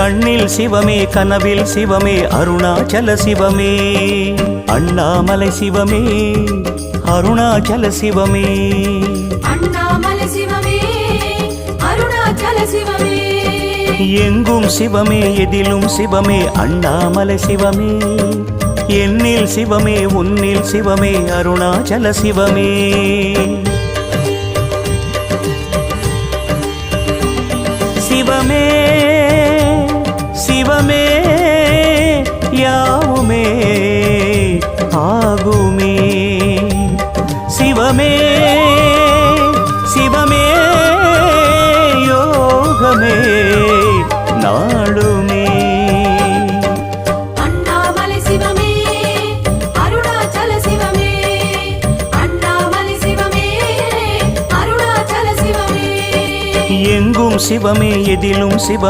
கண்ணில் சிவமே கனவில் சிவமே அருணாச்சல சிவமே அண்ணாமலை சிவமே அருணாச்சல சிவமே அண்ணாமலை சிவமே அருணாச்சல சிவமே எங்கும் சிவமே எதிலும் சிவமே அண்ணாமலை சிவமே என்னில் சிவமே உன்னில் சிவமே அருணாச்சல சிவமே சிவமே சிவமே யாவுமே ஆகுமே சிவமே சிவமே யோகமே நாளுமே அண்ணாமலை சிவமே அருணாச்சல சிவமே அண்ணாமலை சிவமே அருணாச்சல சிவமே எங்கும் சிவமே எதிலும் சிவ